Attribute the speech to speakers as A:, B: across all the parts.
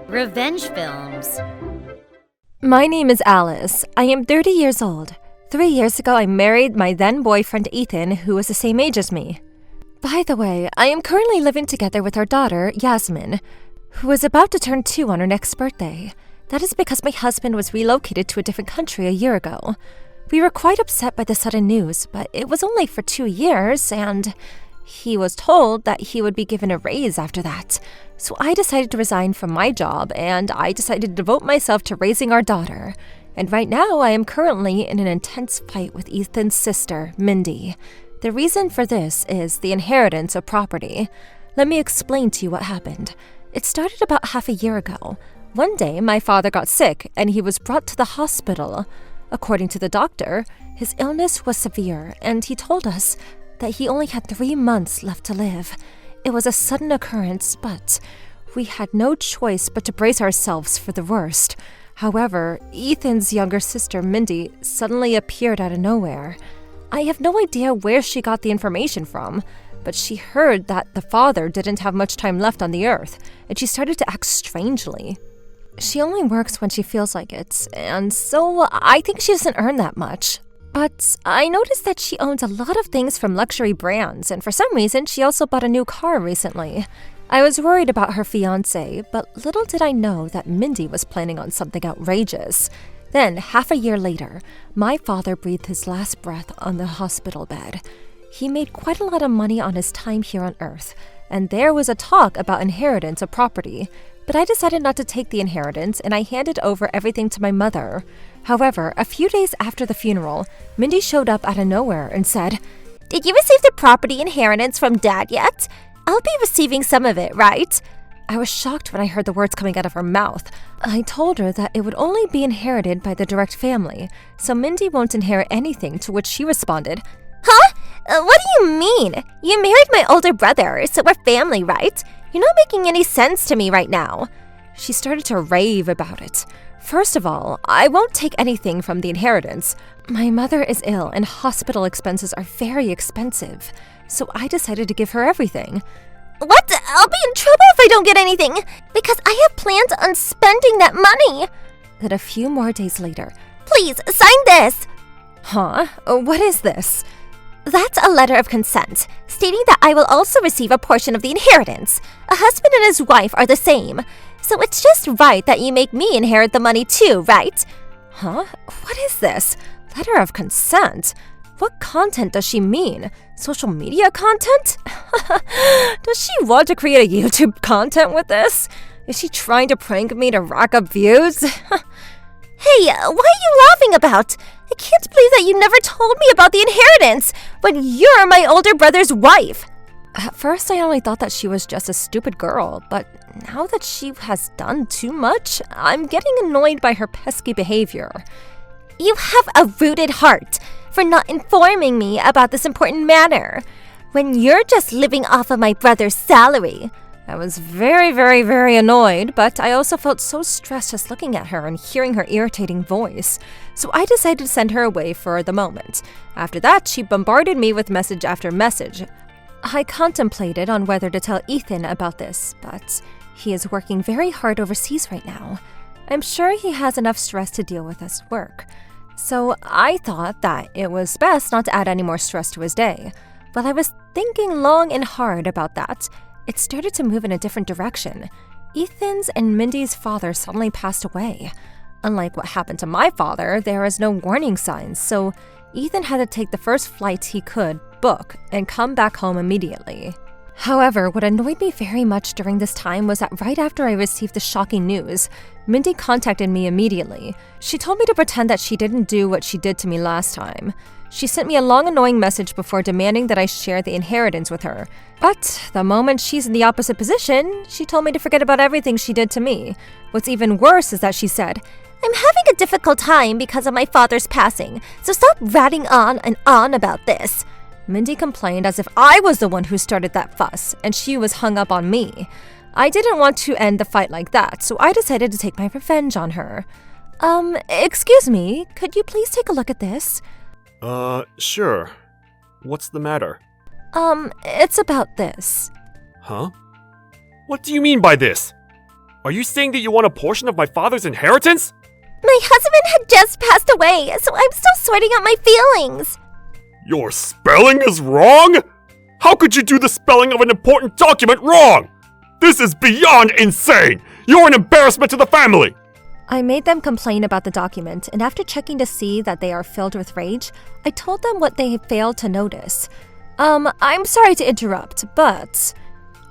A: Revenge films.
B: My name is Alice. I am 30 years old. 3 years ago, I married my then-boyfriend Ethan, who was the same age as me. By the way, I am currently living together with our daughter, Yasmin, who is about to turn 2 on her next birthday. That is because my husband was relocated to a different country a year ago. We were quite upset by the sudden news, but it was only for 2 years, and he was told that he would be given a raise after that. So I decided to resign from my job, and I decided to devote myself to raising our daughter. And right now, I am currently in an intense fight with Ethan's sister, Mindy. The reason for this is the inheritance of property. Let me explain to you what happened. It started about half a year ago. One day, my father got sick, and he was brought to the hospital. According to the doctor, his illness was severe, and he told us that he only had 3 months left to live. It was a sudden occurrence, but we had no choice but to brace ourselves for the worst. However, Ethan's younger sister, Mindy, suddenly appeared out of nowhere. I have no idea where she got the information from, but she heard that the father didn't have much time left on the earth, and she started to act strangely. She only works when she feels like it, and so I think she doesn't earn that much. But I noticed that she owns a lot of things from luxury brands, and for some reason, she also bought a new car recently. I was worried about her fiancé, but little did I know that Mindy was planning on something outrageous. Then, half a year later, my father breathed his last breath on the hospital bed. He made quite a lot of money on his time here on Earth, and there was a talk about inheritance of property. But I decided not to take the inheritance, and I handed over everything to my mother. However, a few days after the funeral, Mindy showed up out of nowhere and said,
C: "Did you receive the property inheritance from Dad yet? I'll be receiving some of it, right?"
B: I was shocked when I heard the words coming out of her mouth. I told her that it would only be inherited by the direct family, so Mindy won't inherit anything, to which she responded,
C: "Huh? What do you mean? You married my older brother, so we're family, right? You're not making any sense to me right now."
B: She started to rave about it. First of all, I won't take anything from the inheritance. My mother is ill and hospital expenses are very expensive, so I decided to give her everything.
C: "What? I'll be in trouble if I don't get anything, because I have planned on spending that money."
B: Then a few more days later,
C: "Please, sign this."
B: "Huh? What is this?"
C: "That's a letter of consent, stating that I will also receive a portion of the inheritance. A husband and his wife are the same, so it's just right that you make me inherit the money too, right?"
B: Huh? What is this? Letter of consent? What content does she mean? Social media content? Does she want to create a YouTube content with this? Is she trying to prank me to rack up views?
C: Hey, what are you laughing about? I can't believe that you never told me about the inheritance when you're my older brother's wife.
B: At first, I only thought that she was just a stupid girl, but now that she has done too much, I'm getting annoyed by her pesky behavior.
C: You have a rooted heart for not informing me about this important matter, when you're just living off of my brother's salary.
B: I was very annoyed, but I also felt so stressed just looking at her and hearing her irritating voice. So I decided to send her away for the moment. After that, she bombarded me with message after message. I contemplated on whether to tell Ethan about this, but he is working very hard overseas right now. I'm sure he has enough stress to deal with his work. So I thought that it was best not to add any more stress to his day. While I was thinking long and hard about that, it started to move in a different direction. Ethan's and Mindy's father suddenly passed away. Unlike what happened to my father, there was no warning signs, so Ethan had to take the first flight he could book and come back home immediately. However, what annoyed me very much during this time was that right after I received the shocking news, Mindy contacted me immediately. She told me to pretend that she didn't do what she did to me last time. She sent me a long, annoying message before demanding that I share the inheritance with her. But the moment she's in the opposite position, she told me to forget about everything she did to me. What's even worse is that she said,
C: "I'm having a difficult time because of my father's passing, so stop ratting on and on about this."
B: Mindy complained as if I was the one who started that fuss, and she was hung up on me. I didn't want to end the fight like that, so I decided to take my revenge on her. Excuse me, could you please take a look at this?
D: Sure. What's the matter?
B: It's about this.
A: Huh? What do you mean by this? Are you saying that you want a portion of my father's inheritance?
C: My husband had just passed away, so I'm still sorting out my feelings.
A: Your spelling is wrong? How could you do the spelling of an important document wrong? This is beyond insane! You're an embarrassment to the family!
B: I made them complain about the document, and after checking to see that they are filled with rage, I told them what they had failed to notice. I'm sorry to interrupt, but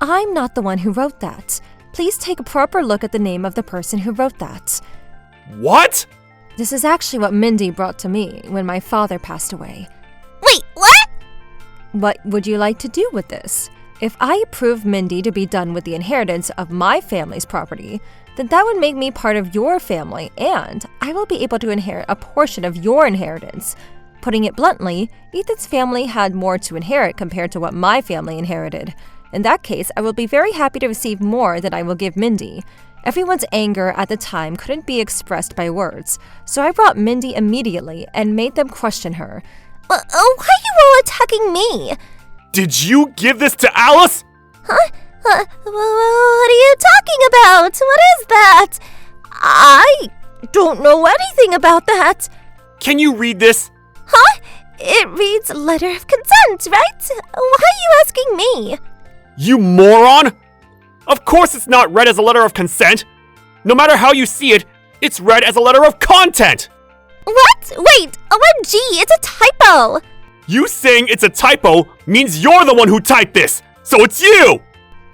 B: I'm not the one who wrote that. Please take a proper look at the name of the person who wrote that.
A: What?
B: This is actually what Mindy brought to me when my father passed away.
C: Wait, what?
B: What would you like to do with this? If I approve Mindy to be done with the inheritance of my family's property, then that would make me part of your family, and I will be able to inherit a portion of your inheritance. Putting it bluntly, Ethan's family had more to inherit compared to what my family inherited. In that case, I will be very happy to receive more than I will give Mindy. Everyone's anger at the time couldn't be expressed by words, so I brought Mindy immediately and made them question her.
C: Why are you all attacking me?
A: Did you give this to Alice?
C: Huh? What are you talking about? What is that? I don't know anything about that.
A: Can you read this?
C: Huh? It reads letter of consent, right? Why are you asking me?
A: You moron! Of course it's not read as a letter of consent. No matter how you see it, it's read as a letter of content.
C: What? Wait, OMG, it's a typo.
A: You saying it's a typo means you're the one who typed this, so it's you!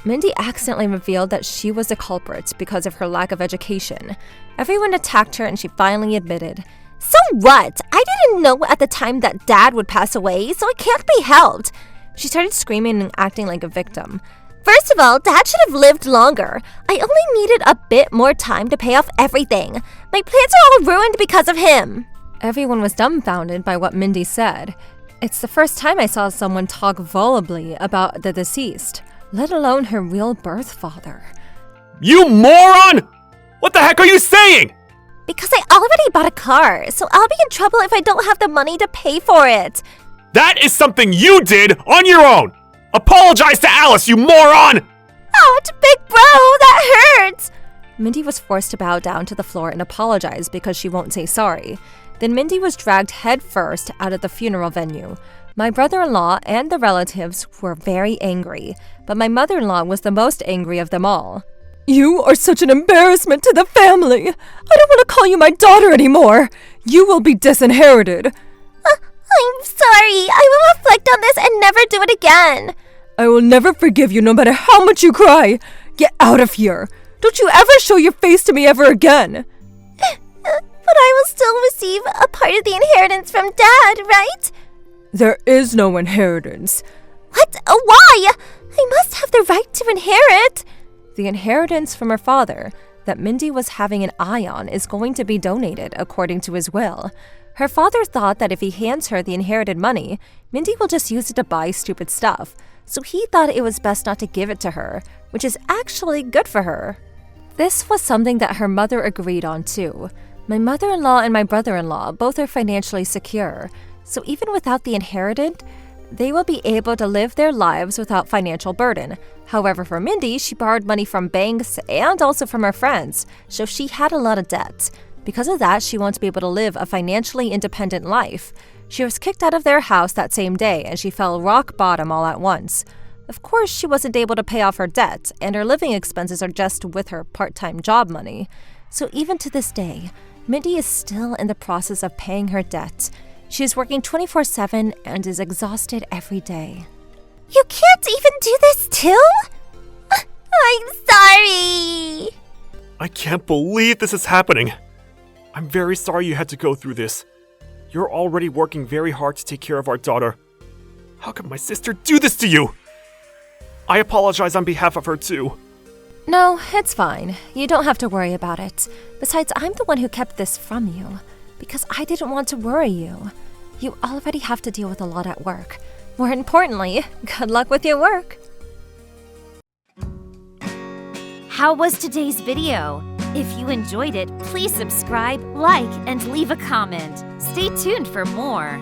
B: Mindy accidentally revealed that she was the culprit because of her lack of education. Everyone attacked her and she finally admitted.
C: So what? I didn't know at the time that Dad would pass away, so it can't be helped.
B: She started screaming and acting like a victim.
C: First of all, Dad should have lived longer. I only needed a bit more time to pay off everything. My plans are all ruined because of him.
B: Everyone was dumbfounded by what Mindy said. It's the first time I saw someone talk volubly about the deceased, let alone her real birth father.
A: You moron! What the heck are you saying?
C: Because I already bought a car, so I'll be in trouble if I don't have the money to pay for it.
A: That is something you did on your own! Apologize to Alice, you moron!
C: Ouch, big bro, that hurts!
B: Mindy was forced to bow down to the floor and apologize because she won't say sorry. Then Mindy was dragged headfirst out of the funeral venue. My brother-in-law and the relatives were very angry, but my mother-in-law was the most angry of them all. You are such an embarrassment to the family! I don't want to call you my daughter anymore! You will be disinherited!
C: I'm sorry. I will reflect on this and never do it again.
B: I will never forgive you no matter how much you cry! Get out of here! Don't you ever show your face to me ever again!
C: But I will still receive a part of the inheritance from Dad, right?
B: There is no inheritance.
C: What? Why? I must have the right to inherit.
B: The inheritance from her father that Mindy was having an eye on is going to be donated according to his will. Her father thought that if he hands her the inherited money, Mindy will just use it to buy stupid stuff, so he thought it was best not to give it to her, which is actually good for her. This was something that her mother agreed on too. My mother-in-law and my brother-in-law both are financially secure, so even without the inherited, they will be able to live their lives without financial burden. However, for Mindy, she borrowed money from banks and also from her friends, so she had a lot of debt. Because of that, she won't be able to live a financially independent life. She was kicked out of their house that same day, and she fell rock bottom all at once. Of course, she wasn't able to pay off her debt, and her living expenses are just with her part-time job money. So even to this day, Mindy is still in the process of paying her debt. She is working 24/7 and is exhausted every day.
C: You can't even do this too? I'm sorry.
A: I can't believe this is happening. I'm very sorry you had to go through this. You're already working very hard to take care of our daughter. How could my sister do this to you? I apologize on behalf of her too.
B: No, it's fine. You don't have to worry about it. Besides, I'm the one who kept this from you, because I didn't want to worry you. You already have to deal with a lot at work. More importantly, good luck with your work.
D: How was today's video? If you enjoyed it, please subscribe, like, and leave a comment. Stay tuned for more.